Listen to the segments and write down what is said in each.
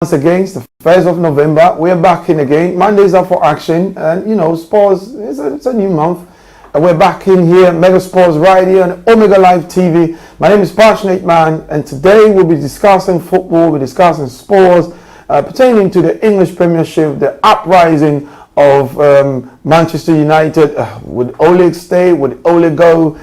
Once again, it's the 1st of November. We're back in again. Mondays are for action, and sports, it's a new month. And we're back in here, Mega Sports, right here on Omega Live TV. My name is Passionate Man, and today we'll be discussing football, we're discussing sports pertaining to the English Premiership, the uprising of Manchester United. Would Ole stay? Would Ole go?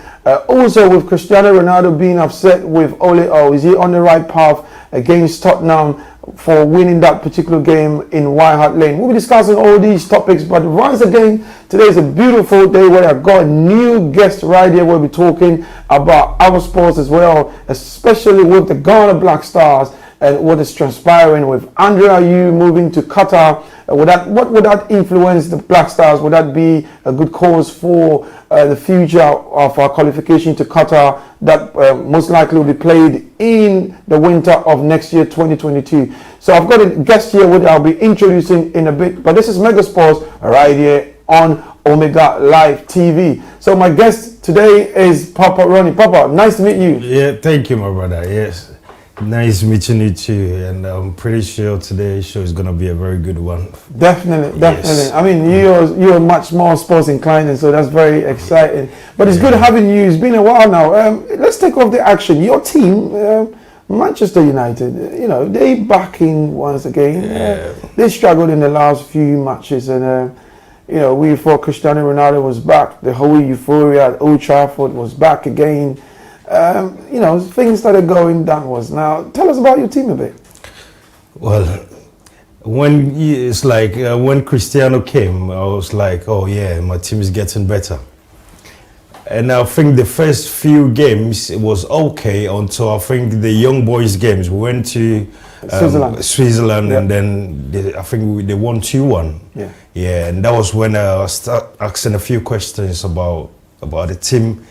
Also with Cristiano Ronaldo being upset with Ole. Oh, is he on the right path against Tottenham for winning that particular game in White Hart Lane? We'll be discussing all these topics, but once again, today is a beautiful day where I've got a new guest right here. We'll be talking about our sports as well, especially with the Ghana Black Stars and what is transpiring with Andre Ayew moving to Qatar. What would that influence the Black Stars? Would that be a good cause for the future of our qualification to Qatar that most likely will be played in the winter of next year, 2022? So I've got a guest here which I'll be introducing in a bit, but this is Mega Sports right here on Omega Live TV. So my guest today is Papa Ronnie. Papa, nice to meet you. Yeah, thank you, my brother. Yes. Nice meeting you too, and I'm pretty sure today's show is going to be a very good one. Definitely. Yes. I mean, you're much more sports inclined, and so that's very exciting. But it's good having you. It's been a while now. Let's take off the action. Your team, Manchester United, they backing once again. They struggled in the last few matches, and we thought Cristiano Ronaldo was back. The whole euphoria at Old Trafford was back again. Things started going downwards. Now, tell us about your team a bit. Well, when Cristiano came, I was like, oh yeah, my team is getting better. And I think the first few games it was okay until I think the young boys games. We went to Switzerland, yeah. And then they won 2-1. Yeah, and that was when I started asking a few questions about the team.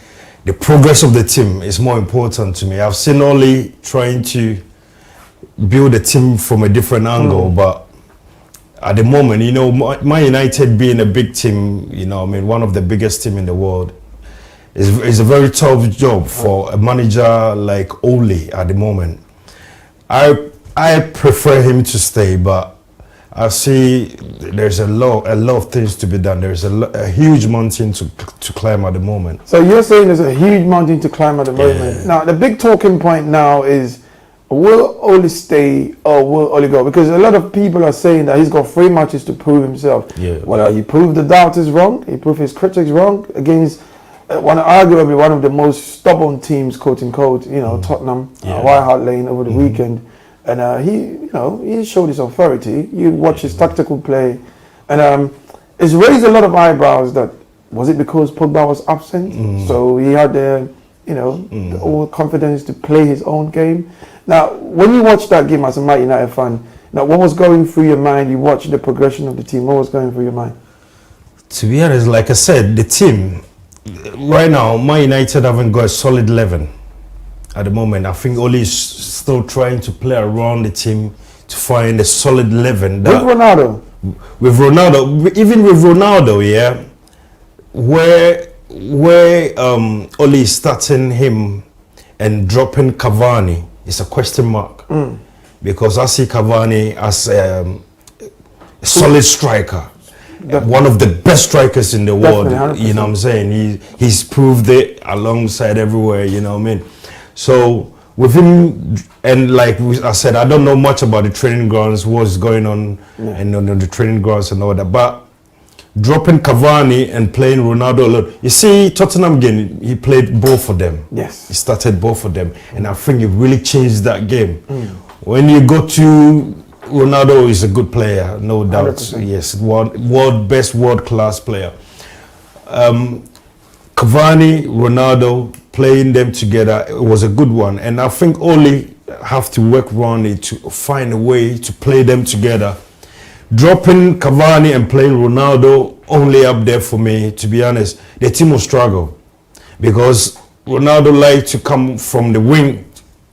The progress of the team is more important to me. I've seen Ole trying to build a team from a different angle, but at the moment, Man United being a big team, one of the biggest team in the world, is a very tough job for a manager like Ole at the moment. I prefer him to stay, but I see there's a lot of things to be done. There's a huge mountain to climb at the moment. So you're saying there's a huge mountain to climb at the moment. Yeah. Now, the big talking point now is, will Ole stay or will Ole go? Because a lot of people are saying that he's got 3 matches to prove himself. Yeah. Well, he proved the doubters wrong. He proved his critics wrong against arguably one of the most stubborn teams, quote unquote, Tottenham, White Hart Lane over the weekend. And he showed his authority. You watch his tactical play, and it's raised a lot of eyebrows. That was it because Pogba was absent, so he had the all confidence to play his own game. Now, when you watch that game as a Man United fan, now what was going through your mind? You watched the progression of the team. What was going through your mind? To be honest, like I said, the team right now, Man United haven't got a solid 11. At the moment, I think Ole is still trying to play around the team to find a solid 11. With Ronaldo, even with Ronaldo, yeah, where Ole is starting him and dropping Cavani is a question mark, because I see Cavani as a solid striker. One of the best strikers in the world. 100%. You know what I'm saying? He's proved it alongside everywhere. You know what I mean? So with him, and like I said, I don't know much about the training grounds, what's going on, and on the training grounds and all that. But dropping Cavani and playing Ronaldo alone, you see, Tottenham game, he played both of them. Yes, he started both of them, and I think it really changed that game. When you go to Ronaldo, is a good player, no doubt. 100%. Yes, world class player. Cavani, Ronaldo, playing them together, it was a good one, and I think Ole have to work around it to find a way to play them together. Dropping Cavani and playing Ronaldo only up there, for me, to be honest, the team will struggle, because Ronaldo likes to come from the wing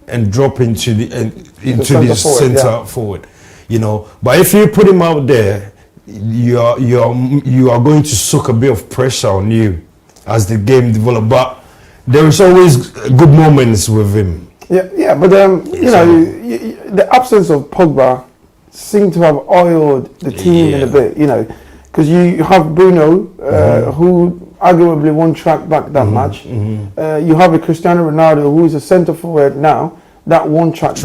and drop into the center forward. But if you put him out there, you are going to soak a bit of pressure on you as the game develops. But there is always good moments with him. Yeah, but the absence of Pogba seem to have oiled the team in a bit, you know, because you have Bruno, who arguably won track back that match. You have a Cristiano Ronaldo, who is a centre forward now, that won track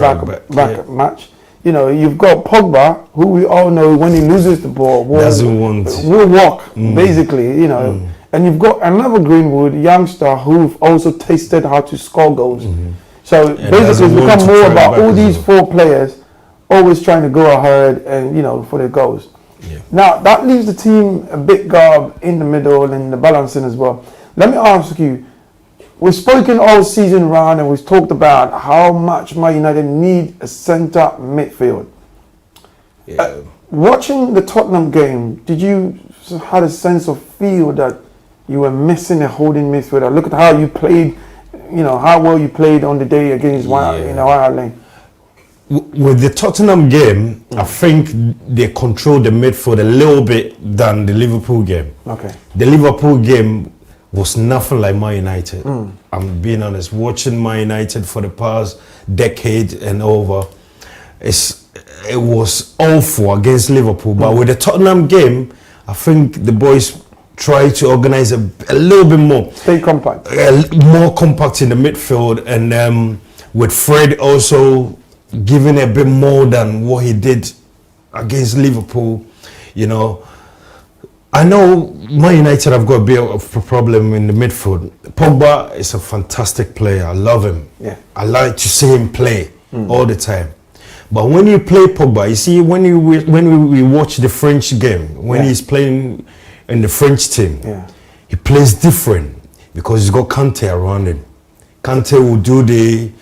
back match. You know, you've got Pogba, who we all know when he loses the ball will walk, basically, you know. And you've got another Greenwood youngster who've also tasted how to score goals. So basically, it's become more about all these 4 players always trying to go ahead and, you know, for their goals. Now, that leaves the team a bit garb in the middle and the balancing as well. Let me ask you, we've spoken all season round and we've talked about how much Man United need a centre midfield. Watching the Tottenham game, did you have a sense of feel that you were missing a holding midfielder? Look at how you played, you know, how well you played on the day against White Hart Lane. With the Tottenham game, I think they controlled the midfield a little bit than the Liverpool game. Okay. The Liverpool game was nothing like Man United. I'm being honest. Watching Man United for the past decade and over, it was awful against Liverpool. But with the Tottenham game, I think the boys tried to organize a little bit more. Stay compact. More compact in the midfield, and with Fred also giving a bit more than what he did against Liverpool, you know. I know Man United have got a bit of a problem in the midfield. Pogba is a fantastic player. I love him. Yeah. I like to see him play all the time. But when you play Pogba, you see, when we watch the French game, when he's playing in the French team, he plays different because he's got Kante around him. Kante will do the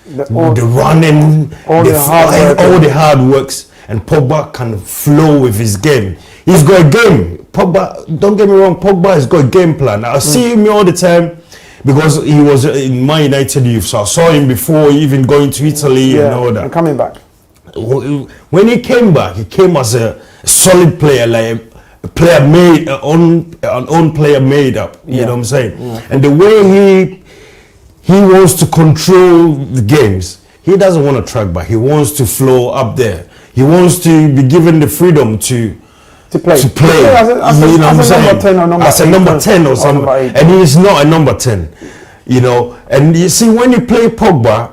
running, all the hard works, and Pogba can flow with his game. He's got a game. Pogba, don't get me wrong, Pogba has got a game plan. I see him all the time because he was in Man United youth, so I saw him before even going to Italy and all that. And coming back. When he came back, he came as a solid player, like a player made an own player made up. You know what I'm saying? And the way he wants to control the games. He doesn't want to track back. He wants to flow up there. He wants to be given the freedom to play. As a number 10 or something. And he is not a number 10. You know, and you see, when you play Pogba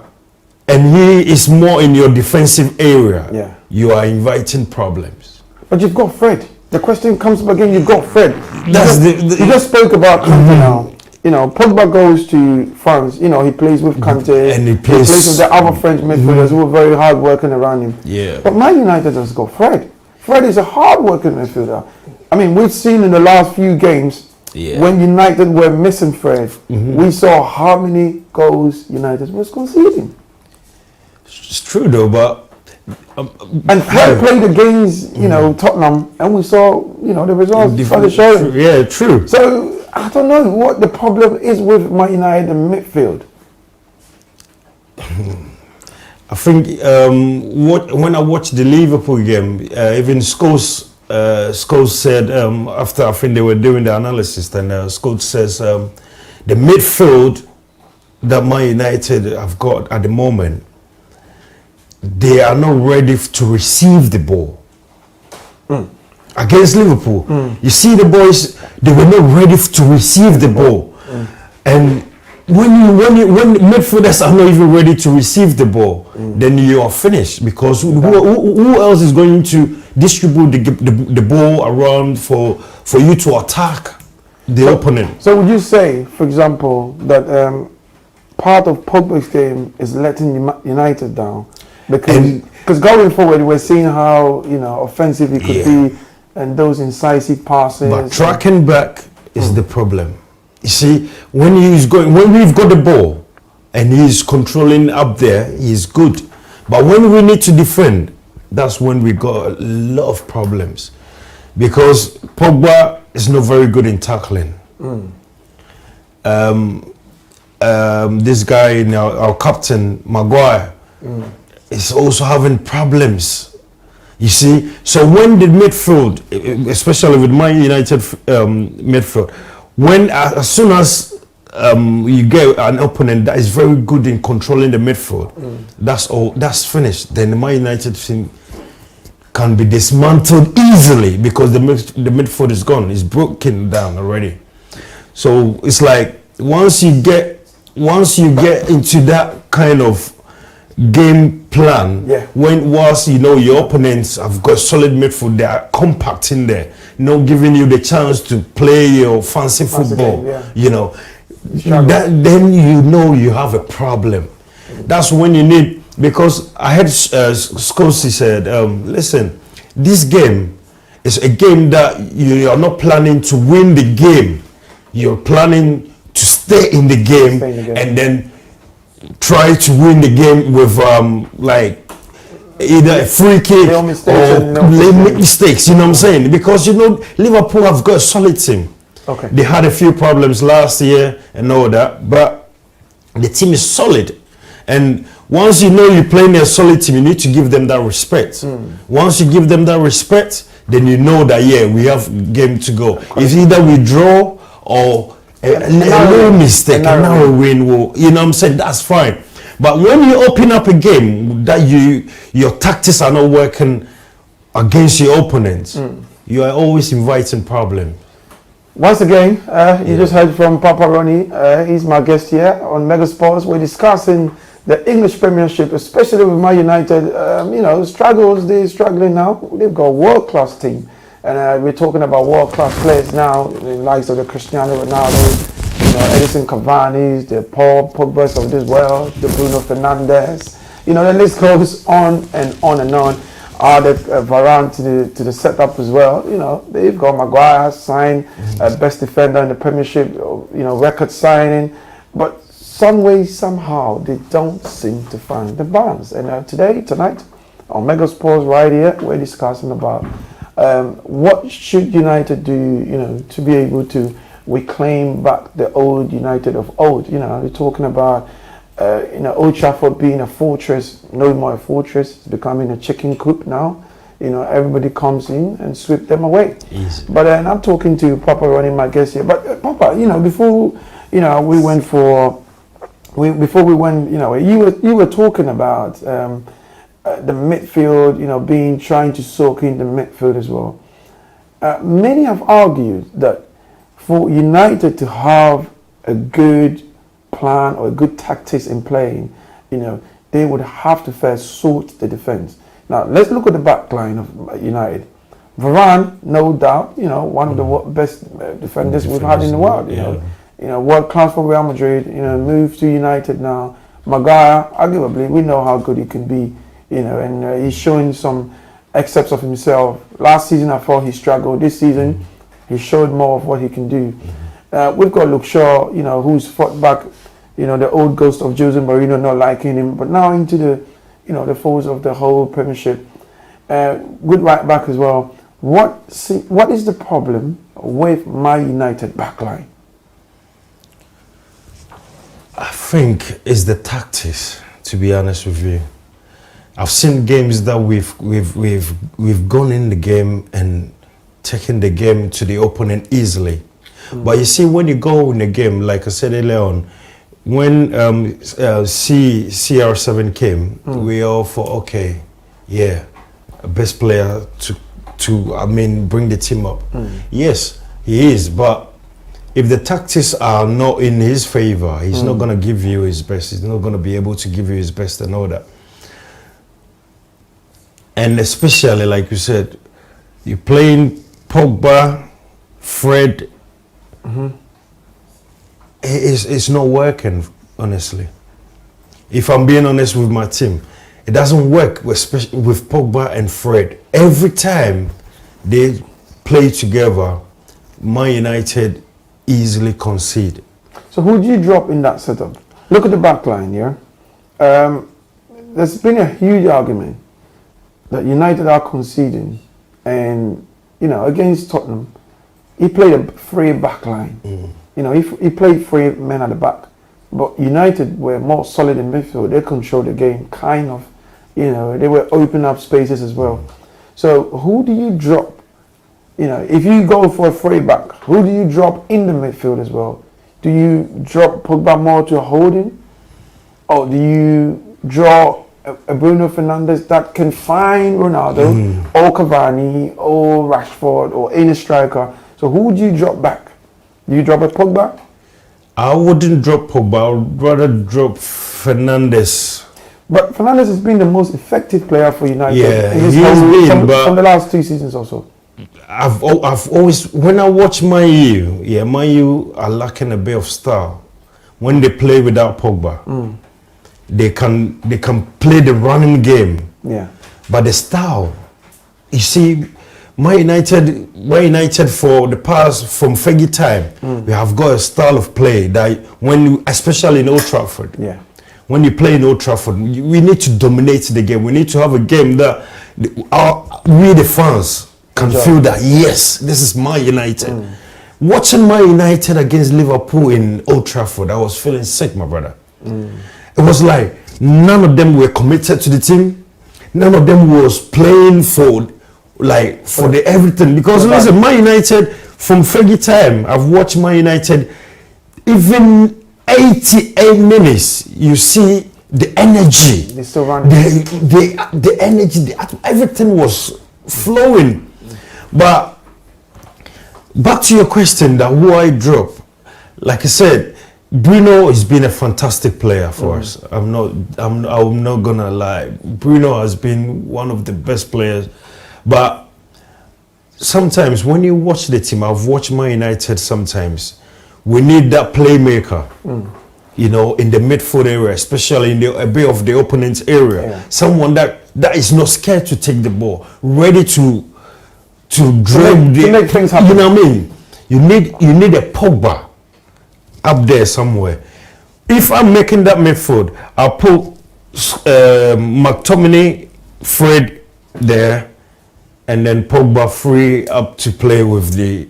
and he is more in your defensive area, you are inviting problems. But you've got Fred. The question comes up again, you've got Fred. You just spoke about Kante now. You know, Pogba goes to France. You know, he plays with Kante. And he plays with the other French midfielders who are very hard working around him. Yeah. But Man United has got Fred. Fred is a hard working midfielder. I mean, we've seen in the last few games when United were missing Fred, we saw how many goals United was conceding. It's true though, but and Fred played against, you know, Tottenham, and we saw, you know, the results for the show. Yeah, true. So I don't know what the problem is with Man United midfield. I think when I watched the Liverpool game, even Scholes said after I think they were doing the analysis, then Scholes says the midfield that Man United have got at the moment, they are not ready to receive the ball. Against Liverpool, you see the boys, they were not ready to receive the ball. And when midfielders are not even ready to receive the ball, then you are finished, because who else is going to distribute the ball around for you to attack the opponent? So would you say, for example, that part of Pogba's game is letting United down? Because going forward, we're seeing how, you know, offensive he could be, and those incisive passes. But tracking back is the problem. You see, when we've got the ball and he's controlling up there, he's good. But when we need to defend, that's when we got a lot of problems, because Pogba is not very good in tackling. This guy now, our captain Maguire, is also having problems. You see, so when the midfield, especially with Man United midfield, as soon as you get an opponent that is very good in controlling the midfield, that's finished. Then the Man United team can be dismantled easily because the midfield is gone. It's broken down already. So it's like once you get into that kind of game plan, whilst you know your opponents have got solid midfield, they are compact in there, giving you the chance to play your fancy football, game, then you have a problem. That's when you need, because I heard Scorsese said, listen, this game is a game that you are not planning to win the game. You're planning to stay in the game and then try to win the game with like either a free kick or make mistakes. You know what I'm saying? Because Liverpool have got a solid team. Okay. They had a few problems last year and all that, but the team is solid. And once you're playing a solid team, you need to give them that respect. Once you give them that respect, then you know that we have game to go. If either we draw or a little mistake, a narrow win will, you know what I'm saying, that's fine. But when you open up a game that your tactics are not working against your opponents, you are always inviting problems. Once again, you just heard from Papa Ronnie. He's my guest here on Mega Sports. We're discussing the English Premiership, especially with Man United. Struggles. They're struggling now. They've got a world-class team. And we're talking about world-class players now, the likes of the Cristiano Ronaldo, Edison Cavani, the Paul Pogba of this world, the Bruno Fernandes. The list goes on and on and on. Added Varane to the setup as well. They've got Maguire signed, best defender in the Premiership, record signing. But some way, somehow, they don't seem to find the balance. And tonight, on Mega Sports right here, we're discussing about what should United do, to be able to reclaim back the old United of old. They're talking about, Old Trafford being a fortress, no more a fortress. It's becoming a chicken coop now. Everybody comes in and sweep them away. Easy. But I'm talking to Papa Ronnie, my guest here. But Papa, before we went, you were talking about the midfield, trying to soak in the midfield as well. Many have argued that for United to have a good plan or a good tactics in playing, they would have to first sort the defense. Now let's look at the back line of United. Varane, no doubt, one of the best defenders we've had in the world. World class for Real Madrid. Moved to United now. Maguire, arguably, we know how good he can be. And he's showing some excerpts of himself. Last season, I thought he struggled. This season, he showed more of what he can do. We've got Luke Shaw, who's fought back, the old ghost of Jose Mourinho not liking him, but now into the, the folds of the whole Premiership. Good right back as well. What is the problem with my United backline? I think it's the tactics, to be honest with you. I've seen games that we've gone in the game and taken the game to the opponent easily. But you see, when you go in a game, like I said earlier on, when CR7 came, we all thought, best player to bring the team up. Yes, he is, but if the tactics are not in his favor, he's not going to give you his best. He's not going to be able to give you his best and all that. And especially, like you said, you're playing Pogba, Fred. It's not working, honestly. If I'm being honest with my team, it doesn't work, especially with Pogba and Fred. Every time they play together, Man United easily concede. So who do you drop in that setup? Look at the back line, yeah? There's been a huge argument that United are conceding, and against Tottenham, he played a free back line. He played 3 men at the back, but United were more solid in midfield. They controlled the game, kind of. They were opening up spaces as well. So who do you drop? If you go for a free back, who do you drop in the midfield as well? Do you drop Pogba more to holding, or do you draw a Bruno Fernandes that can find Ronaldo or Cavani or Rashford or any striker. So who would you drop back? Do you drop a Pogba? I wouldn't drop Pogba. I would rather drop Fernandes. But Fernandes has been the most effective player for United. Yeah, he has been, but from the last 2 seasons or so. I've always, when I watch Man U, Man U are lacking a bit of style. When they play without Pogba, they can play the running game. Yeah. But the style, you see, Man United for the past, from Fergie time, we have got a style of play that especially in Old Trafford. Yeah. When you play in Old Trafford, we need to dominate the game. We need to have a game that we the fans can feel that, yes, this is Man United. Watching Man United against Liverpool in Old Trafford, I was feeling sick, my brother. It was like none of them were committed to the team. None of them was playing for the everything. Because listen, Man United, from Fergie time, I've watched Man United, even 88 minutes, you see the energy. They still running. The energy, everything was flowing. But back to your question, that who I drop, like I said, Bruno has been a fantastic player for us. I'm not gonna lie. Bruno has been one of the best players. But sometimes when you watch the team, I've watched Man United sometimes, we need that playmaker. You know, in the midfield area, especially in a bit of the opponent's area. Yeah. Someone that is not scared to take the ball, ready to drive to make things happen. You know what I mean? You need a Pogba up there somewhere. If I'm making that midfield, I'll put McTominay, Fred there, and then Pogba free up to play with the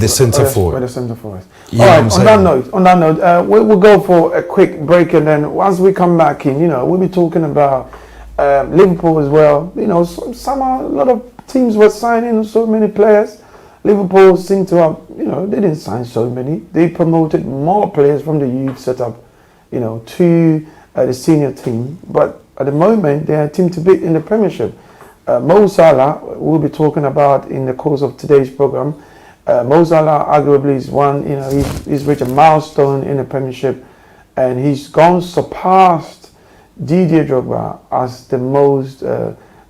centre forward. With the centre forward. Yeah, All right. On that note, we'll go for a quick break, and then once we come back in, we'll be talking about Liverpool as well. A lot of teams were signing so many players. Liverpool seem to have, they didn't sign so many. They promoted more players from the youth setup, to the senior team. But at the moment, they are a team to beat in the Premiership. Mo Salah, we'll be talking about in the course of today's program. Mo Salah arguably is one, he's reached a milestone in the Premiership, and he's surpassed Didier Drogba as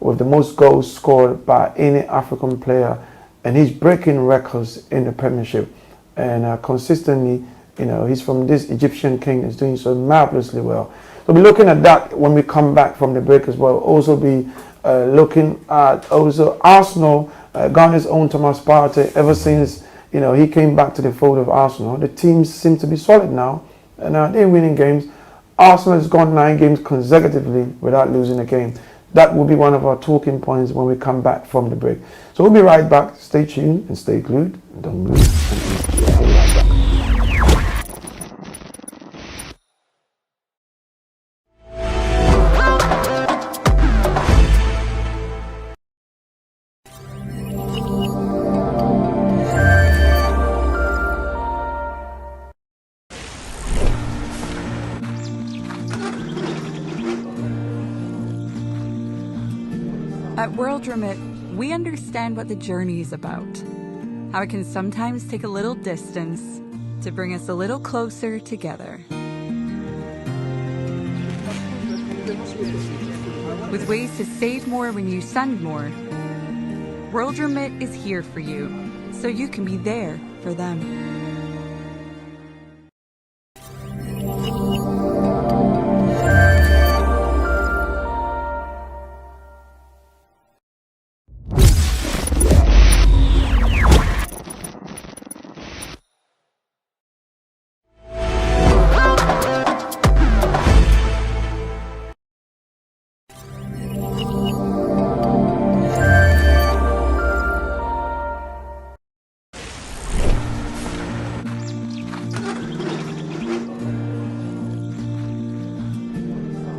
with the most goals scored by any African player, and he's breaking records in the Premiership, and consistently, he's from this Egyptian king that's doing so marvelously well. So we'll be looking at that when we come back from the break as well. Also be looking at Arsenal. Ghana's own Thomas Partey, ever since he came back to the fold of Arsenal, the team seems to be solid now, and they're winning games. Arsenal has gone 9 games consecutively without losing a game. That will be one of our talking points when we come back from the break. So we'll be right back. Stay tuned and stay glued. Don't move. We'll be right back. At World Remit, we understand what the journey is about, how it can sometimes take a little distance to bring us a little closer together. With ways to save more when you send more, World Remit is here for you, so you can be there for them.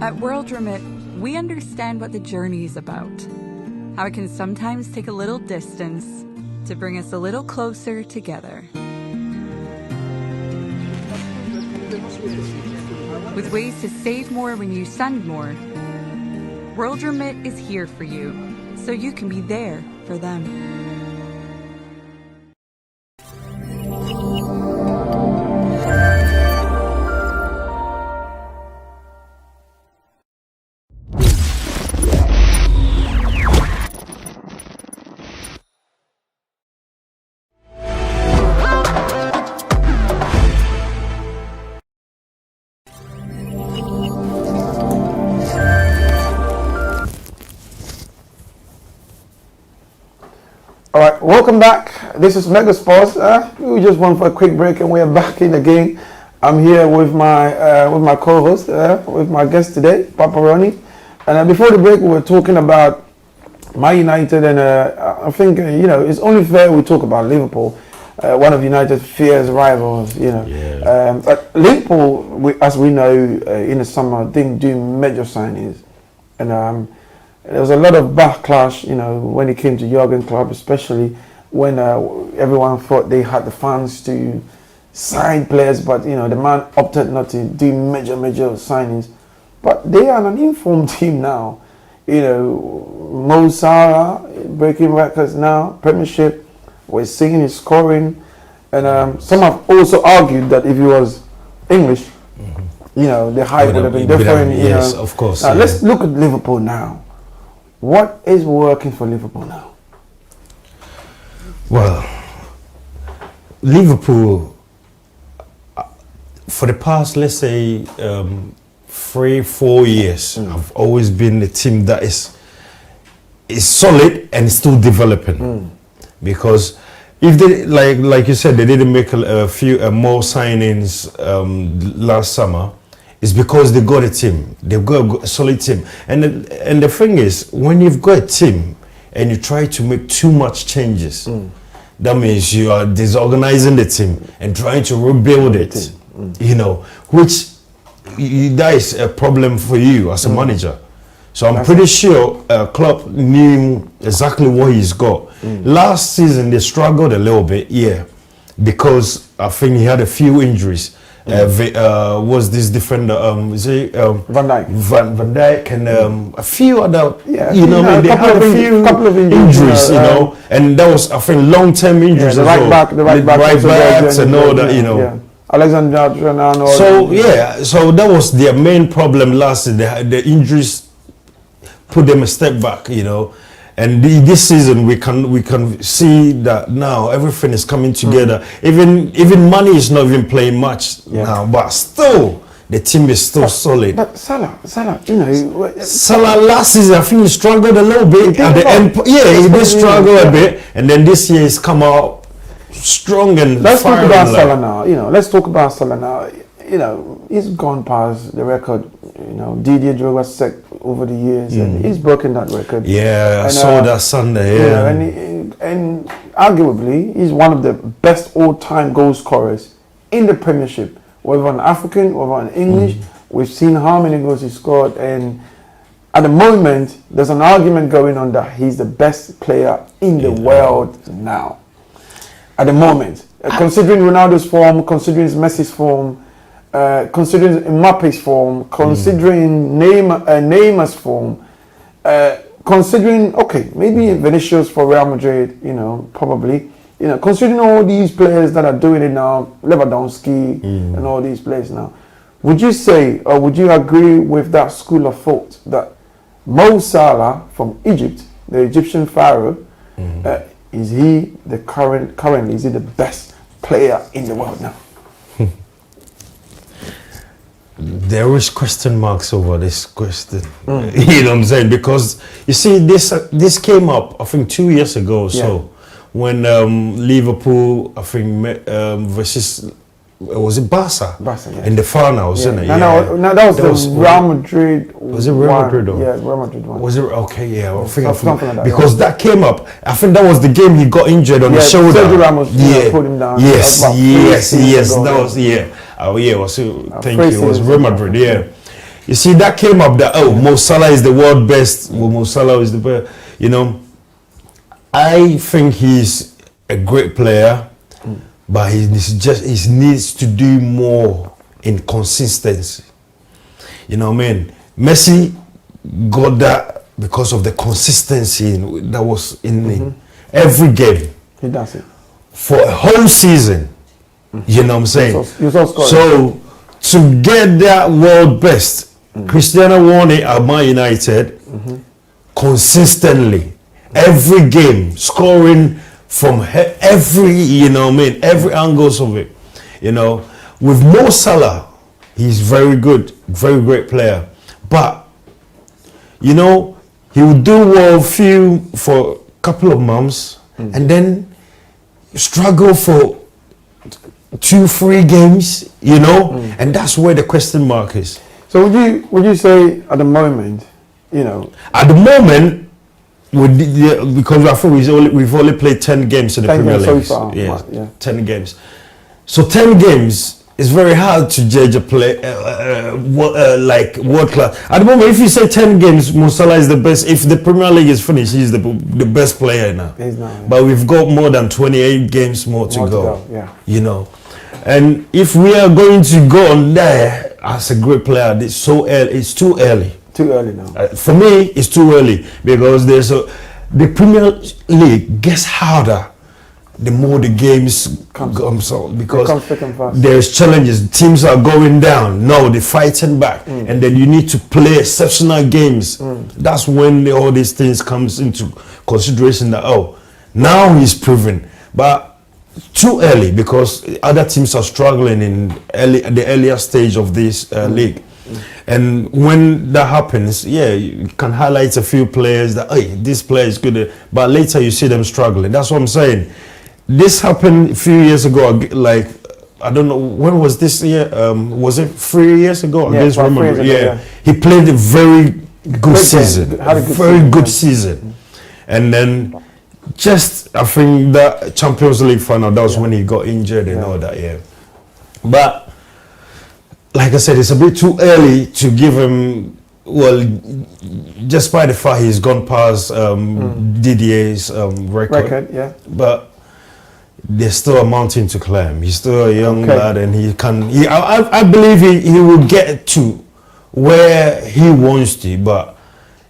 At World Remit, we understand what the journey is about, how it can sometimes take a little distance to bring us a little closer together. With ways to save more when you send more, World Remit is here for you, so you can be there for them. All right, welcome back. This is Mega Sports. We just went for a quick break and we are back in again. I'm here with my co-host, with my guest today, Paparoni. And before the break, we were talking about Man United, and I think it's only fair we talk about Liverpool, one of United's fierce rivals. But Liverpool, as we know, in the summer didn't do major signings, and there was a lot of backlash, when it came to Jurgen Klopp, especially when everyone thought they had the funds to sign players, but the man opted not to do major signings. But they are an informed team now. Mo Salah breaking records now, Premiership. We're seeing his scoring, and some have also argued that if he was English, the hype would have been different. Yes, of course. Now let's look at Liverpool now. What is working for Liverpool now? Well, Liverpool, for the past, let's say, 3-4 years, have always been a team that is solid and still developing. Because if they, like you said, they didn't make a few more signings last summer, it's because they got a team. They've got a solid team. And the thing is, when you've got a team and you try to make too much changes, that means you are disorganizing the team and trying to rebuild it, which that is a problem for you as a manager. So I'm pretty sure Klopp knew exactly what he's got. Last season, they struggled a little bit, because I think he had a few injuries. Was this defender? Is it Van Dijk? Van Dijk and a few other. They had a few couple of injuries, and that was, I think, long-term injuries. The right back, right backs, and all that. Alexander Arnold. So that was their main problem last season. The injuries put them a step back, And this season we can see that now everything is coming together. Even money is not even playing much now, but still the team is still solid. But Salah, Salah last season I think he struggled a little bit at the end. He did struggle a bit, and then this year he's come out strong and. Let's talk about Salah now. Let's talk about Salah now. He's gone past the record. Didier Drogba set over the years, and he's broken that record. I saw that Sunday. And arguably, he's one of the best all-time goal scorers in the Premiership. Whether an African, whether an English, we've seen how many goals he scored, and at the moment, there's an argument going on that he's the best player in the world now. At the moment, considering Ronaldo's form, considering Messi's form, considering Mbappe's form, considering Neymar's form, considering maybe Vinicius for Real Madrid, probably, considering all these players that are doing it now, Lewandowski and all these players now, would you say, or would you agree with that school of thought that Mo Salah from Egypt, the Egyptian pharaoh, is he currently is he the best player in the world now? There is question marks over this question. You know what I'm saying? Because you see, this came up I think 2 years ago or so, when Liverpool I think versus was it Barca in the finals, isn't it? No, that was the Real Madrid. Was it Real Madrid? Yeah, Real Madrid one. Was it okay? Yeah, I think something like that. Because that came up. I think that was the game he got injured on the shoulder. Sergio Ramos put him down. Yes. That was thank you. It was Real Madrid. Yeah. You see, that came up that Mo Salah is the world best. Mo Salah is the best. I think he's a great player. But he needs to do more in consistency. You know what I mean? Messi got that because of the consistency that was in every game. He does it. For a whole season. You know what I'm saying? So to get that world best, Cristiano won it at Man United consistently. Every game, scoring from every, you know what I mean, every angles of it. You know, with Mo Salah, he's very good, very great player. But, you know, he would do well for a couple of months and then struggle for 2-3 games, you know, and that's where the question mark is. So would you say at the moment, you know, at the moment, because I think we've only played 10 games in the Premier League. So far, yeah, 10 games. So 10 games is very hard to judge a play like world class. At the moment, if you say 10 games, Mo Salah is the best. If the Premier League is finished, he's the best player now. He's not, yeah. But we've got more than 28 games more to go. Yeah. You know, and if we are going to go on there as a great player, it's so early. It's too early. Too early now. For me, it's too early because the Premier League gets harder the more the games comes on, because there's challenges. Teams are going down. No, they're fighting back, and then you need to play exceptional games. That's when all these things comes into consideration. That now he's proven, but too early because other teams are struggling in the earlier stage of this league. And when that happens, you can highlight a few players that, this player is good, but later you see them struggling. That's what I'm saying. This happened a few years ago, like, I don't know, when was this year? Was it 3 years ago? Yeah, remember. Yeah. He played a very good season. Very good season. And then just, I think that Champions League final, that was when he got injured and all that, But like I said, it's a bit too early to give him, well, just by the fact he's gone past Didier's record. But there's still a mountain to climb. He's still a young lad, and I believe he will get to where he wants to, but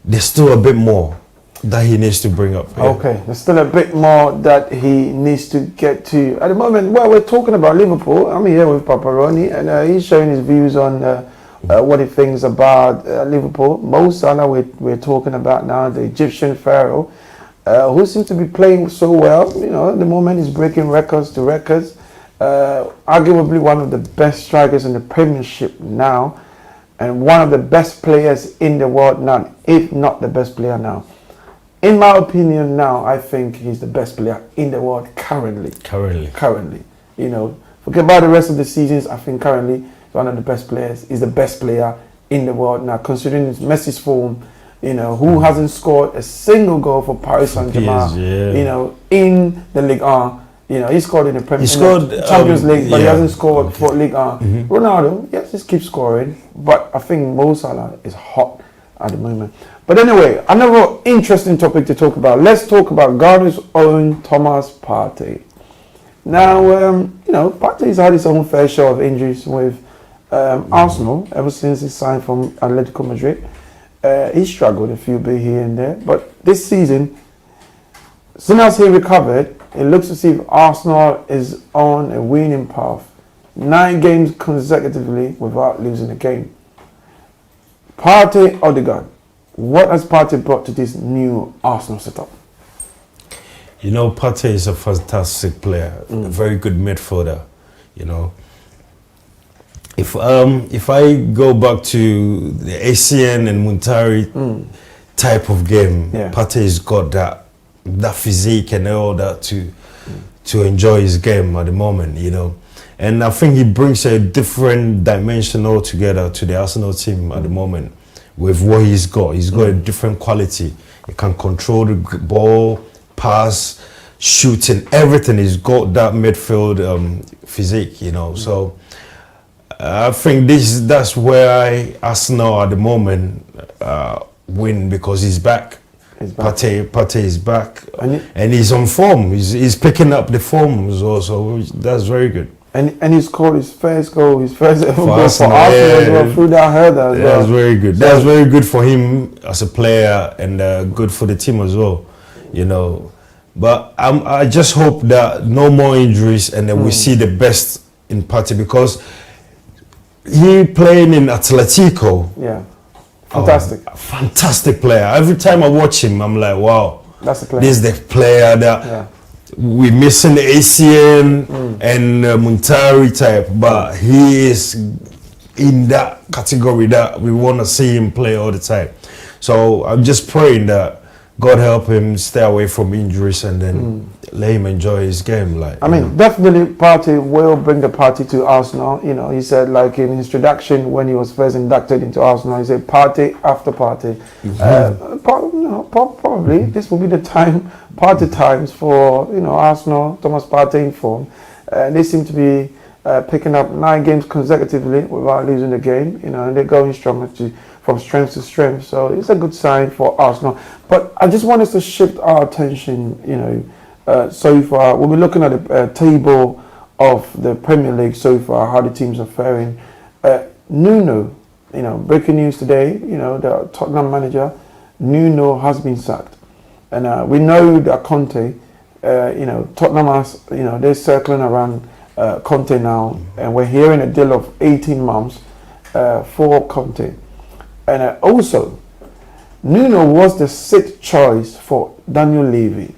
there's still a bit more that he needs to bring up. There's still a bit more that he needs to get to. At the moment, we're talking about Liverpool. I'm here with Paparoni, and he's showing his views on what he thinks about Liverpool. Mo Salah, we're talking about now, the Egyptian pharaoh, who seems to be playing so well. You know, at the moment he's breaking records to records. Arguably one of the best strikers in the Premiership now, and one of the best players in the world now, if not the best player now. In my opinion now, I think he's the best player in the world currently. Currently. You know, forget about the rest of the seasons. I think currently he's one of the best players. He's the best player in the world now, considering Messi's form. You know, who hasn't scored a single goal for Paris Saint-Germain, you know, in the Ligue 1. You know, he scored in the Premier League, Champions League, but he hasn't scored for Ligue 1. Ronaldo, yes, just keeps scoring, but I think Mo Salah is hot at the moment. But anyway, another interesting topic to talk about. Let's talk about Ghana's own Thomas Partey. Now, you know, Partey's had his own fair share of injuries with Arsenal ever since he signed from Atletico Madrid. He struggled a few bit here and there, but this season, as soon as he recovered, it looks as if Arsenal is on a winning path. 9 games consecutively without losing a game. Partey, Odegaard, what has Partey brought to this new Arsenal setup? You know, Partey is a fantastic player, a very good midfielder, you know. If I go back to the ACN and Muntari type of game, Partey's got that physique and all that to enjoy his game at the moment, you know. And I think he brings a different dimension altogether to the Arsenal team at the moment with what he's got. He's got a different quality. He can control the ball, pass, shooting, everything. He's got that midfield physique, you know. So I think that's where Arsenal at the moment win, because he's back. Partey is back, and he's on form. He's picking up the form as well, so that's very good. And he scored his first goal, his first ever goal for Arsenal, Arsenal as yeah. well, through that header as well. That's very good. That's very good for him as a player and good for the team as well, you know. But I just hope that no more injuries and then we see the best in Partey, because he playing in Atletico. Yeah, fantastic. Fantastic player. Every time I watch him, I'm like, wow, That's the player. this is the player that we're missing the ACN and Muntari type, but he is in that category that we want to see him play all the time. So I'm just praying that God help him stay away from injuries and then let him enjoy his game. Like, I mean, definitely Partey will bring the party to Arsenal. You know, he said, like in his introduction when he was first inducted into Arsenal, he said, party after party. Probably this will be the time, party times for, you know, Arsenal, Thomas Partey in form. They seem to be picking up 9 games consecutively without losing the game, you know, and they're going strong from strength to strength. So it's a good sign for Arsenal. But I just want us to shift our attention, you know, so far. We'll be looking at the table of the Premier League so far, how the teams are faring. Nuno, you know, breaking news today, you know, the Tottenham manager, Nuno has been sacked. And we know that Conte, you know, Tottenham has, you know, they're circling around Conte now, and we're hearing a deal of 18 months for Conte. And also, Nuno was the 6th choice for Daniel Levy,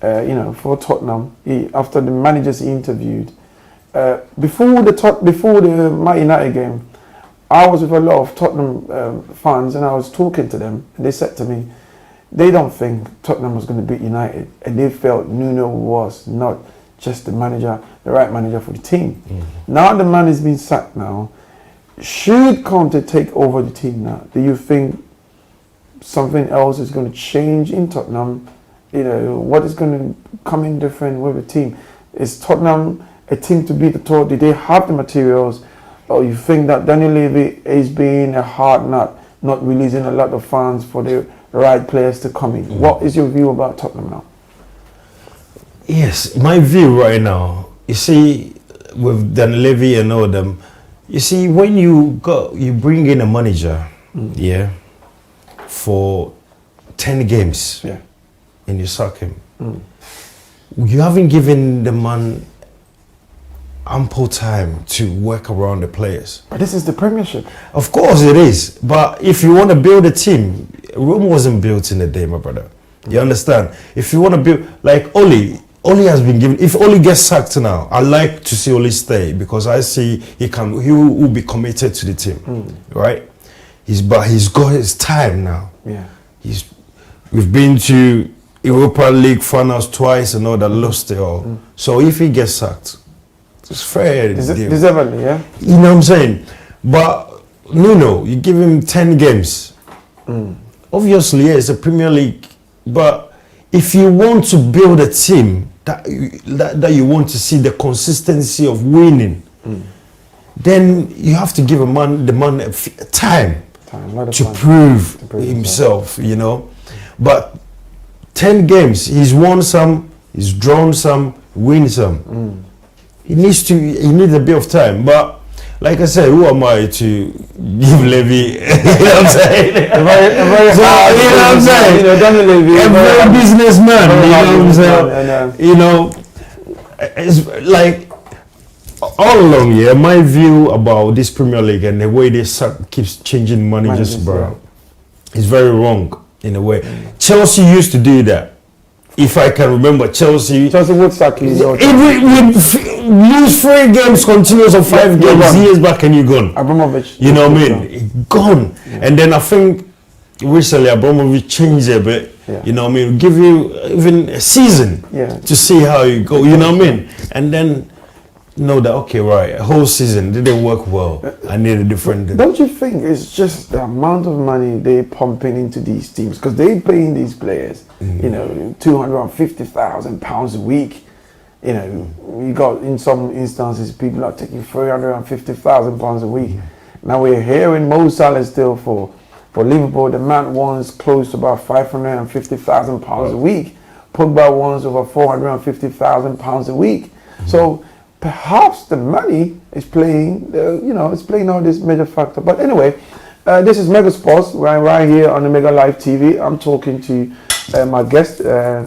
you know, for Tottenham. After the managers he interviewed, before the Man United game, I was with a lot of Tottenham fans, and I was talking to them, and they said to me, they don't think Tottenham was going to beat United, and they felt Nuno was not just the right manager for the team. Now the man has been sacked now. Should Conte take over the team now? Do you think something else is going to change in Tottenham? You know, what is going to come in different with the team? Is Tottenham a team to beat the top? Do they have the materials? Or you think that Daniel Levy is being a hard nut, not releasing a lot of funds for the right players to come in? What is your view about Tottenham now? yes, my view right now, you see, with Daniel Levy and all them, you see, when you bring in a manager, yeah, for 10 games, and you sack him, you haven't given the man ample time to work around the players. But this is the Premiership. Of course it is, but if you want to build a team, Rome wasn't built in a day, my brother. You understand? If you want to build, like Oli has been given. If Oli gets sacked now, I like to see Oli stay, because I see he will be committed to the team, right? He's got his time now. Yeah. We've been to Europa League finals twice and all that, lost it all. So if he gets sacked, it's fair. Deservedly, yeah. You know what I'm saying? But Nuno, you give him 10 games. Obviously, yeah, it's a Premier League, but if you want to build a team that you want to see the consistency of winning, then you have to give the man time to prove himself, you know. But 10 games, he's won some, he's drawn some, win some. He needs a bit of time. But like I said, who am I to give Levy? You know what I'm saying? A very hard, you know what I'm saying? You know, Daniel Levy, a very businessman. You know what I'm saying? You know, it's like all along, yeah. My view about this Premier League and the way they keeps changing managers, bro, is very wrong in a way. Chelsea used to do that. If I can remember, Chelsea would sack you. Lose 3 games continuous or 5 games years back, and you're gone. Abramovich, you know what I mean? Gone. And then I think recently Abramovich changed a bit. You know what I mean? Give you even a season to see how you go. You know what I mean? And then know that, okay, right, a whole season didn't work well. I need a different. Don't you think it's just the amount of money they're pumping into these teams? Because they're paying these players, you know, £250,000 a week. You know, you got, in some instances, people are taking £350,000 a week. Now we're hearing Mo Salah still for Liverpool. The man wants close to about £550,000 a week. Pogba wants over £450,000 a week. So perhaps the money is playing, it's playing all this major factor. But anyway, this is Mega Sports, right here on the Mega Live TV. I'm talking to my guest,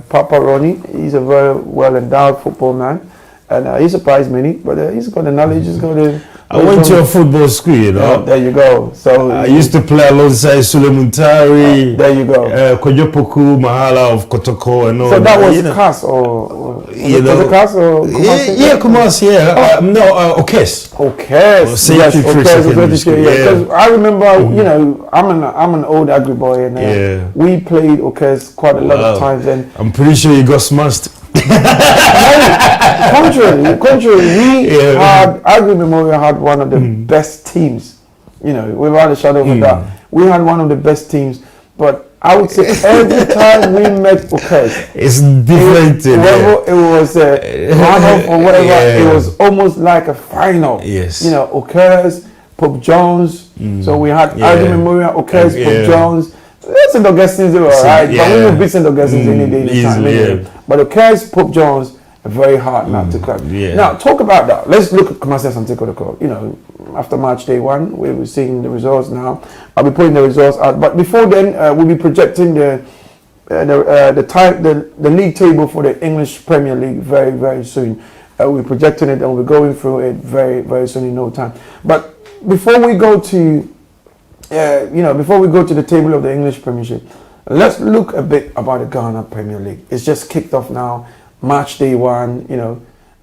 Papa Ronnie. He's a very well-endowed football man, and he surprised many, but he's got the knowledge, he's got the... I went to a football school, you know. Yeah, there you go. So I used to play alongside Suleiman Tari. There you go. Kojopoku, Mahala of Kotoko and all. So that was you know. CAS or was You it know, CAS or Kumasi? Yeah, Kumasi, yeah. No, Okes. Okay. Or St. Patrick's Secondary School, Yeah, yeah. because I remember, you know, I'm an old agri boy, and Yeah. we played Okes quite a lot of times. And I'm pretty sure you got smashed. contrary, we Yeah. had Agri Memorial had one of the best teams. You know, without a shadow of a doubt, we had one of the best teams. But I would say every time we met Okes, It's different. whether it was a runoff or whatever, Yeah. it was almost like a final. Yes. You know, Okes, Pope Jones. So we had Yeah. Agri Memorial, Okes, Yeah. Pope Jones. St. Augustine's, they were alright, but we yeah. will beat St. Augustine's any day, any time. Easily, Anyway. But Okes, Pope Jones, a very hard nut to crack. yeah. Now, talk about that. Let's look at Kumasi Asante Kotoko. You know, after match day one, we were seeing the results now. I'll be putting the results out. But before then, we'll be projecting the league table for the English Premier League very, very soon. We're projecting it and we're going through it very, very soon in no time. But before we go to, before we go to the table of the English Premiership, let's look a bit about the Ghana Premier League. It's just kicked off now. Match day one,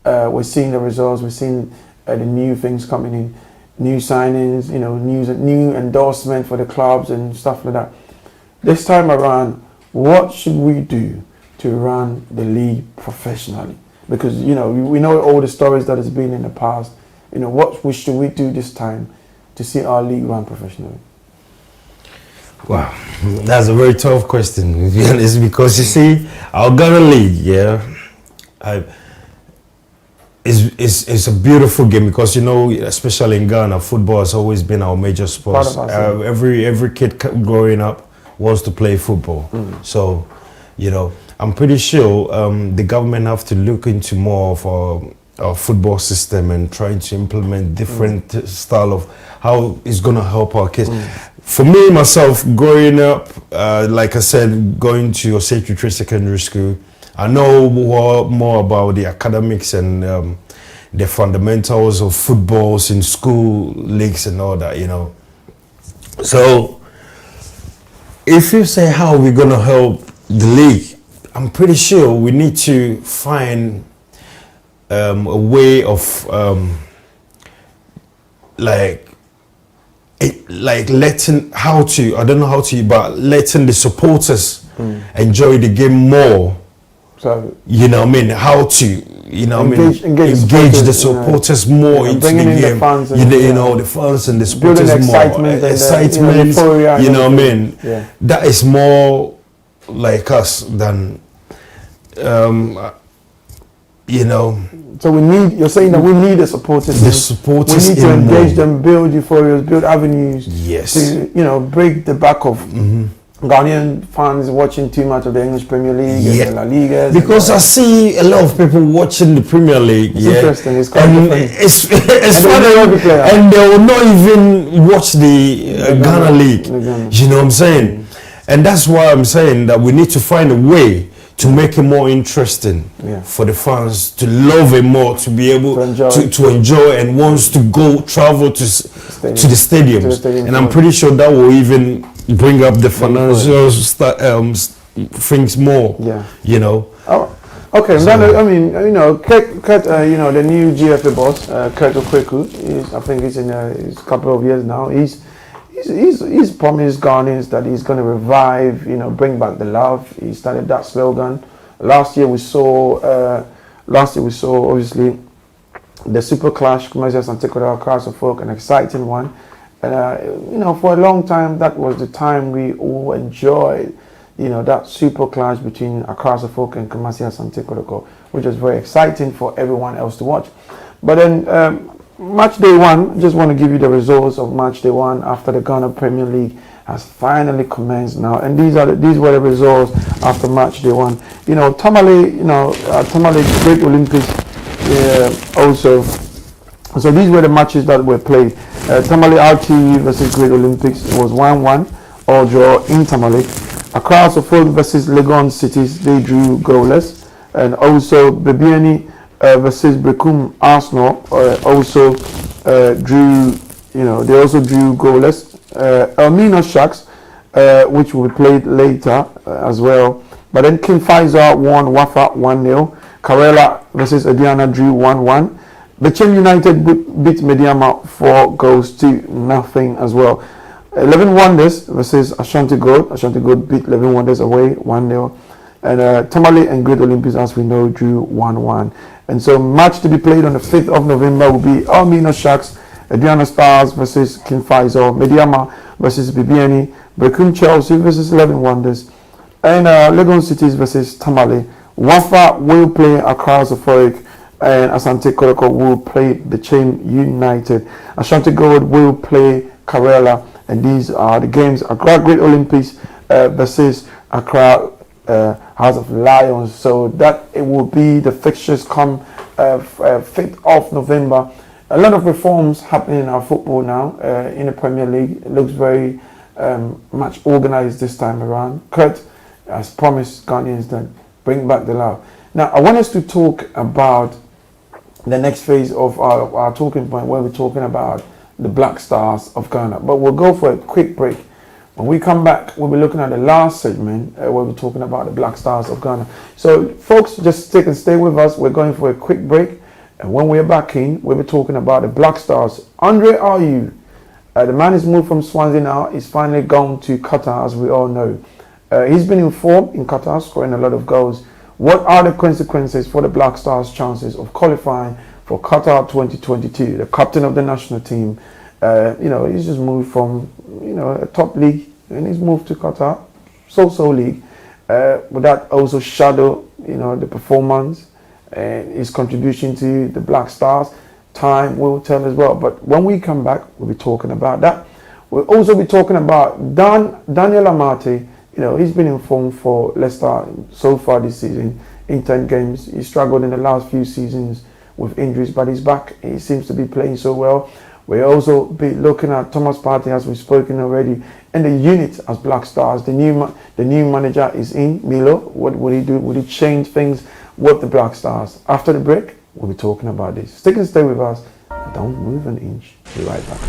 we're seeing the results. We're seeing the new things coming in, new signings, new endorsement for the clubs and stuff like that. This time around, what should we do to run the league professionally? Because we know all the stories that has been in the past. What should we do this time to see our league run professionally? Wow, that's a very tough question, to be honest, because you see, our Ghana League, it's a beautiful game because, especially in Ghana, football has always been our major sport. Every kid growing up wants to play football. So, I'm pretty sure the government have to look into more of our football system and trying to implement different style of how it's going to help our kids. For me, myself, growing up, like I said, going to St. Patrick's Secondary School, I know more about the academics and the fundamentals of footballs in school leagues and all that, So, if you say how we're going to help the league, I'm pretty sure we need to find a way of letting letting the supporters enjoy the game more. So how to engage the supporters more into the bringing in game. the fans and the fans and the supporters excitement more. excitement, euphoria. That is more like us than So you're saying that we need the supporters. The supporters. We need to engage them, build euphorias, build avenues. Yes. To break the back of Ghanaian fans watching too much of the English Premier League and the La Liga. Because I see a lot of people watching the Premier League. It's interesting. It's quite different. It's funny. And they will not even watch the Ghana League. You know what I'm saying? And that's why I'm saying that we need to find a way to make it more interesting for the fans, to love it more, to be able to enjoy and wants to travel to the stadiums. And I'm pretty sure that will even bring up the financial things more. Oh, okay. So, Kurt, the new GFA boss, Kurt Okweku, I think he's in a couple of years now. He's promised Ghanaians that he's going to revive, bring back the love. He started that slogan. Last year we saw obviously the Super Clash, Kumasi Asante Kotoko, Clash of Folk, an exciting one. And for a long time that was the time we all enjoyed, that Super Clash between Accra Folk and Kumasi Asante Kotoko, which was very exciting for everyone else to watch. But then match day one, just want to give you the results of match day one after the Ghana Premier League has finally commenced now, and these were the results after match day one. Tamale, Tamale Great Olympics, also. So these were the matches that were played. Tamale RTE versus Great Olympics was 1-1, all draw in Tamale. Accra Suffolk versus Legon Cities, they drew goalless. And also Bebiani versus Bekum Arsenal also drew, they also drew goalless. Elmina Sharks, which will be played later as well. But then King Faisal won Wafa 1-0. Karela versus Adiana drew 1-1. Bechem United beat Mediama 4-0 as well. 11 Wonders versus Ashanti Gold. Ashanti Gold beat 11 Wonders away 1-0. And Tamale and Great Olympics, as we know, drew 1-1. And so match to be played on the 5th of November will be Almina Sharks, Adriana Stars versus King Faisal, Mediama versus Bibiani, Bekum Chelsea versus 11 Wonders, and Legon Cities versus Tamale. Wafa will play Accra Suffolk, and Asante Koroko will play Bechem United. Ashanti Gold will play Karela, and these are the games. Accra Great Olympics versus Accra House of Lions. So that it will be the fixtures come 5th of November. A lot of reforms happening in our football now in the Premier League. It looks very much organized this time around. Kurt has promised Ghanaians that bring back the love. Now I want us to talk about the next phase of our talking point, where we're talking about the Black Stars of Ghana. But we'll go for a quick break. When we come back, we'll be looking at the last segment where we're talking about the Black Stars of Ghana. So folks, just stick and stay with us. We're going for a quick break. And when we're back in, we'll be talking about the Black Stars. Andre Ayew, the man is moved from Swansea now. He's finally gone to Qatar, as we all know. He's been in form in Qatar, scoring a lot of goals. What are the consequences for the Black Stars' chances of qualifying for Qatar 2022? The captain of the national team, he's just moved from, a top league, and he's moved to Qatar, so league. But that also shadow, the performance and his contribution to the Black Stars. Time will tell as well. But when we come back, we'll be talking about that. We'll also be talking about Daniel Amate. He's been in form for Leicester so far this season in 10 games. He struggled in the last few seasons with injuries, but he's back. He seems to be playing so well. We'll also be looking at Thomas Partey, as we've spoken already, and the unit as Black Stars. The new manager is in, Milo. What would he do? Would he change things with the Black Stars? After the break, we'll be talking about this. Stick and stay with us. Don't move an inch. Be right back.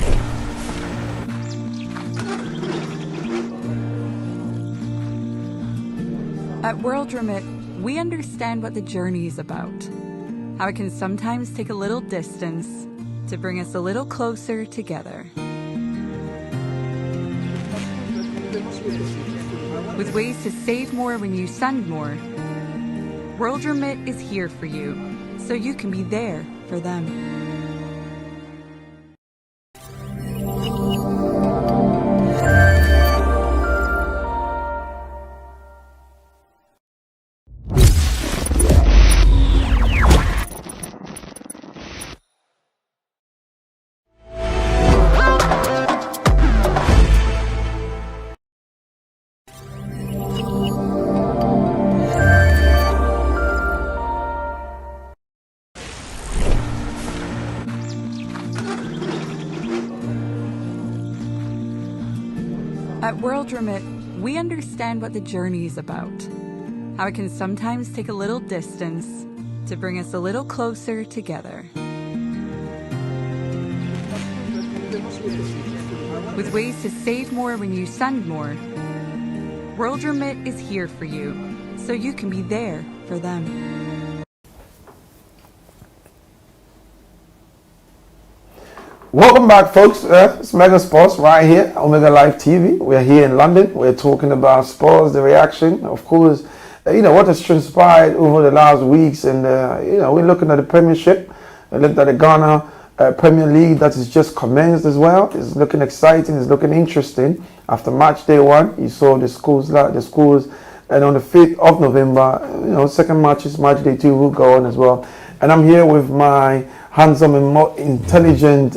At World Remit, we understand what the journey is about. How it can sometimes take a little distance to bring us a little closer together. With ways to save more when you send more, World Remit is here for you, so you can be there for them. At World Remit, we understand what the journey is about. How it can sometimes take a little distance to bring us a little closer together. With ways to save more when you send more, World Remit is here for you, so you can be there for them. Welcome back, folks. It's Mega Sports right here, Omega Live TV. We're here in London. We're talking about sports, the reaction, of course, what has transpired over the last weeks. And, we're looking at the Premiership. We looked at the Ghana Premier League that is just commenced as well. It's looking exciting. It's looking interesting. After match day 1, you saw the schools, and on the 5th of November, second match day 2 will go on as well. And I'm here with my handsome and more intelligent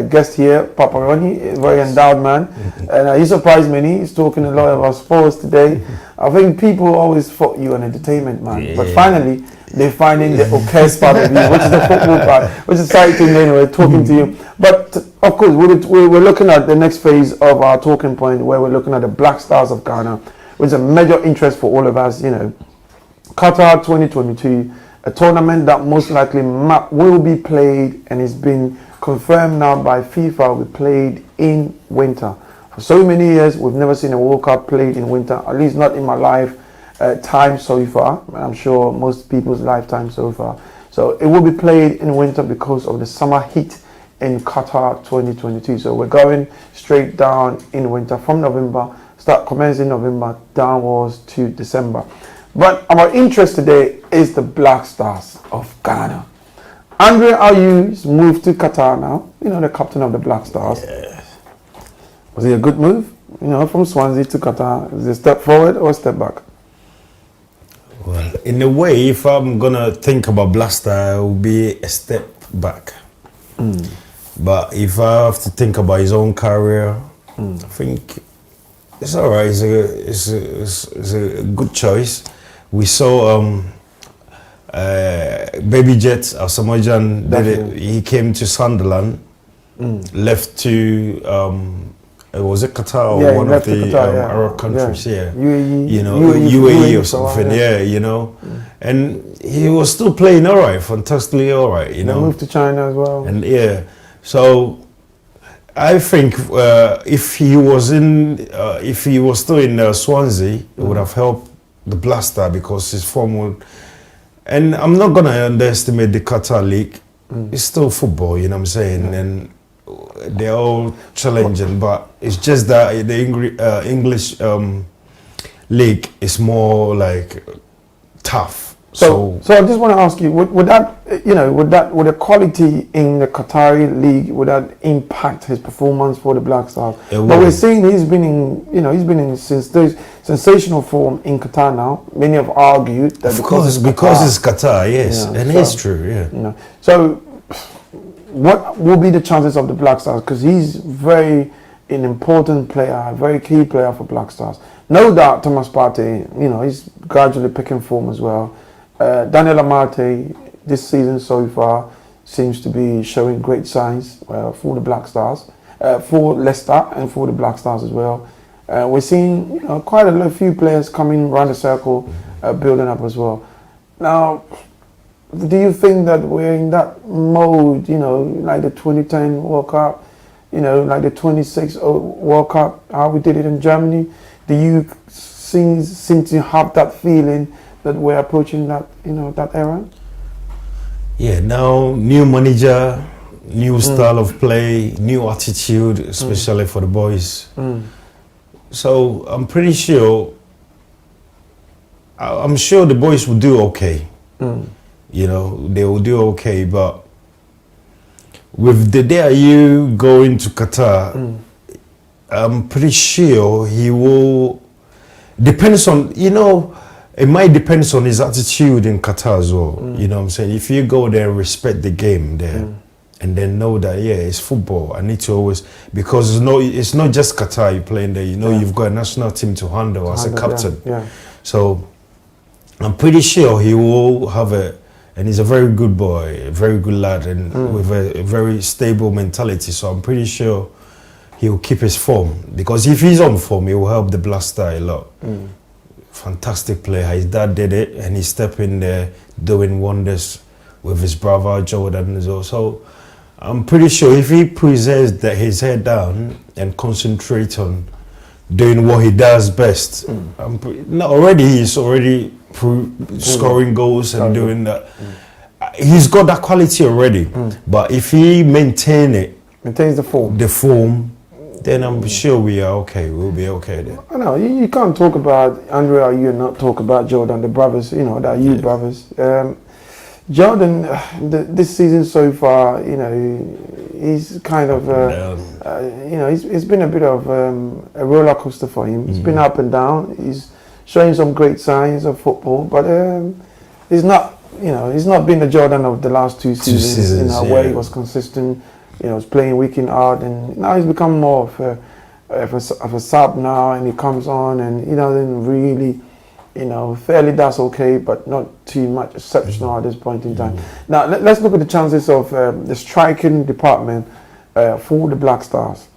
guest here, Papa Ronnie, a very endowed man. And he surprised me. He's talking a lot about sports today. I think people always thought you an entertainment man, but finally they're finding the okay part of you, which is the football part, which is exciting anyway, talking to you. But of course, we're looking at the next phase of our talking point, where we're looking at the Black Stars of Ghana, which is a major interest for all of us, you know. Qatar 2022, a tournament that most likely will be played, and it's been confirmed now by FIFA, will be played in winter. For so many years, we've never seen a World Cup played in winter, at least not in my time so far. I'm sure most people's lifetime so far. So it will be played in winter because of the summer heat in Qatar 2022. So we're going straight down in winter from November, start commencing November downwards to December. But our interest today is the Black Stars of Ghana. Andre Ayew's moved to Qatar now, you know, the captain of the Black Stars. Yes. Was it a good move? You know, from Swansea to Qatar, is it a step forward or a step back? Well, in a way, if I'm gonna think about Black Star, it will be a step back. But if I have to think about his own career, I think it's all right. It's a good choice. We saw Baby Jet Asamoah did it. He came to Sunderland, left to was it Qatar or one of the Arab countries? Yeah. UAE, you know, UAE or something. Yeah, you know, and he was still playing all right, fantastically all right. You know, moved to China as well. And so I think if he was still in Swansea, it would have helped the Black Star, because his form would. And I'm not gonna underestimate the Qatar League. It's still football, you know what I'm saying, and they're all challenging. But it's just that the English league is more like tough. So I just want to ask you, would the quality in the Qatari league, would that impact his performance for the Black Stars? But we're seeing he's been in sensational form in Qatar now. Many have argued that because it's Qatar, yes, and it's true, yeah. You know, so what will be the chances of the Black Stars? Because he's an important player, a very key player for Black Stars. No doubt Thomas Partey, you know, he's gradually picking form as well. Daniel Amartey this season so far seems to be showing great signs for the Black Stars, for Leicester and for the Black Stars as well. We're seeing quite a few players coming around the circle, building up as well. Now, do you think that we're in that mode, like the 2010 World Cup, like the 26 World Cup, how we did it in Germany? Do you seem to have that feeling that we're approaching that, that era? Yeah, now new manager, new style of play, new attitude, especially for the boys. So I'm pretty sure, the boys will do okay. They will do okay, but with the day you going to Qatar, I'm pretty sure he will, depends on, it might depend on his attitude in Qatar as well. You know what I'm saying? If you go there and respect the game there, and then know that, it's football, I need to always, because it's not just Qatar you're playing there, you've got a national team to handle as a captain. So I'm pretty sure he will have and he's a very good boy, a very good lad, and with a very stable mentality. So I'm pretty sure he will keep his form, because if he's on form, he will help the Black Star a lot. Fantastic player. His dad did it, and he's stepping there doing wonders with his brother Jordan as well. So I'm pretty sure if he puts his head down and concentrates on doing what he does best, he's already scoring goals and doing that. He's got that quality already. But if he maintains the form, then I'm sure we are okay. We'll be okay then. I know you can't talk about Andre Ayew and not talk about Jordan, the brothers. The Ayew brothers. Jordan, this season so far, he's kind of, it's been a bit of a roller coaster for him. It's been up and down. He's showing some great signs of football, but he's not you know, he's not been the Jordan of the last two seasons in a way. Yeah. He was consistent, you know, he's playing week in out, and now he's become more of a sub now, and he comes on and he doesn't really, you know, fairly does okay, but not too much exceptional at this point in time. Now let's look at the chances of the striking department for the Black Stars.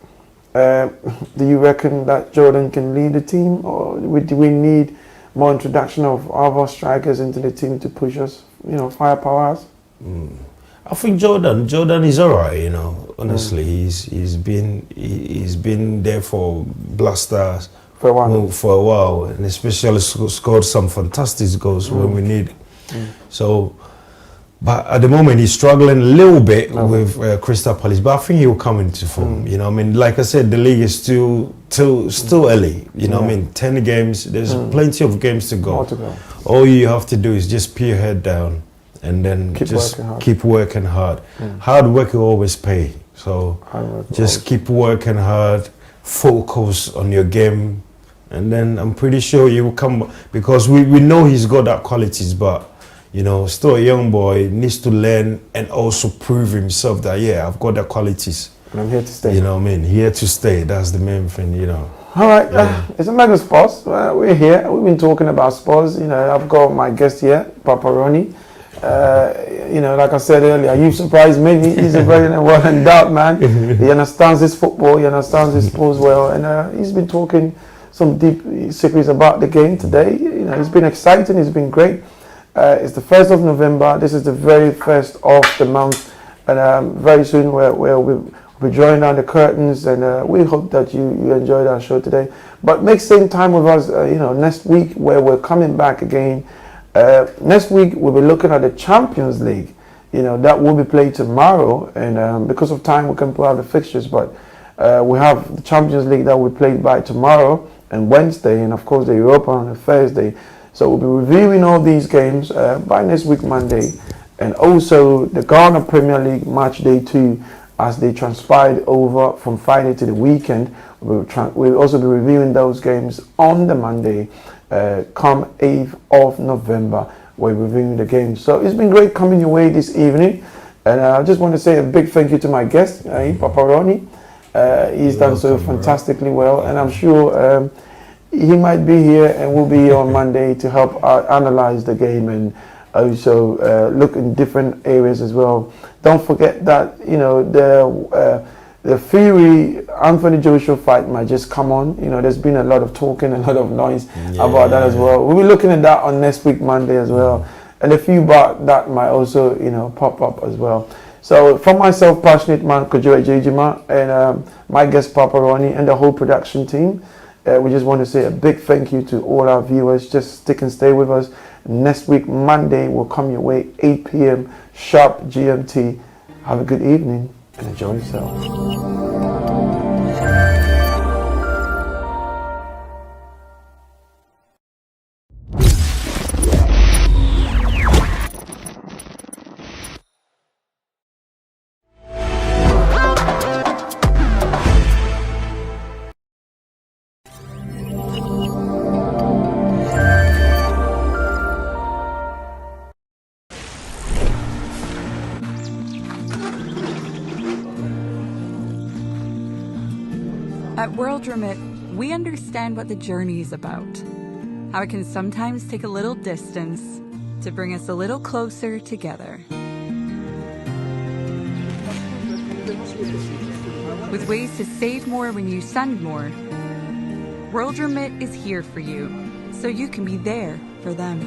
Do you reckon that Jordan can lead the team, or do we need more introduction of other strikers into the team to push us, you know, firepower us? I think Jordan is alright, you know. Honestly, he's been there for Black Stars For a while. for a while, and especially scored some fantastic goals when we need it. So, but at the moment he's struggling a little bit with Crystal Palace, but I think he'll come into form. You know, I mean, like I said, the league is still early. You know, I mean, 10 games. There's plenty of games to go. More to go. All you have to do is just put your head down and then keep working hard. Hard work will always pay. So just keep working hard, focus on your game, and then I'm pretty sure you will come, because we know he's got that qualities, but you know, still a young boy, needs to learn and also prove himself that, yeah, I've got the qualities. And I'm here to stay. You know what I mean? Here to stay. That's the main thing, you know. All right, it's a Mega Sports. We're here. We've been talking about sports. You know, I've got my guest here, Papa Ronnie. You know, like I said earlier, you surprised me. He's a very well endowed man. He understands his football. He understands his sports well, and he's been talking some deep secrets about the game today. You know, it's been exciting. It's been great. It's the 1st of November. This is the very first of the month, and very soon we'll be drawing down the curtains, and we hope that you enjoyed our show today. But make same time with us, you know, next week, where we're coming back again. Next week we'll be looking at the Champions League. You know, that will be played tomorrow, and because of time we can pull out the fixtures, but we have the Champions League that will be played by tomorrow and Wednesday, and of course the Europa on a Thursday. So we'll be reviewing all these games by next week Monday, and also the Ghana Premier League match day 2 as they transpired over from Friday to the weekend. We'll also be reviewing those games on the Monday, come 8th of November. We're reviewing the games. So it's been great coming your way this evening, and I just want to say a big thank you to my guest, Papa Ronnie. He's done so fantastically well, and I'm sure he might be here and will be here on Monday to help analyze the game and also look in different areas as well. Don't forget that, you know, the Fury Anthony Joshua fight might just come on. You know, there's been a lot of talking, a lot of noise about that as well. We'll be looking at that on next week Monday as well, and a few that might also, you know, pop up as well. So from myself, Passionate Man Kojo Ejejima, and my guest Papa Ronnie and the whole production team, we just want to say a big thank you to all our viewers. Just stick and stay with us. Next week Monday will come your way, 8 p.m. sharp GMT. Have a good evening and enjoy yourself. At World Remit, we understand what the journey is about, how it can sometimes take a little distance to bring us a little closer together. With ways to save more when you send more, World Remit is here for you, so you can be there for them.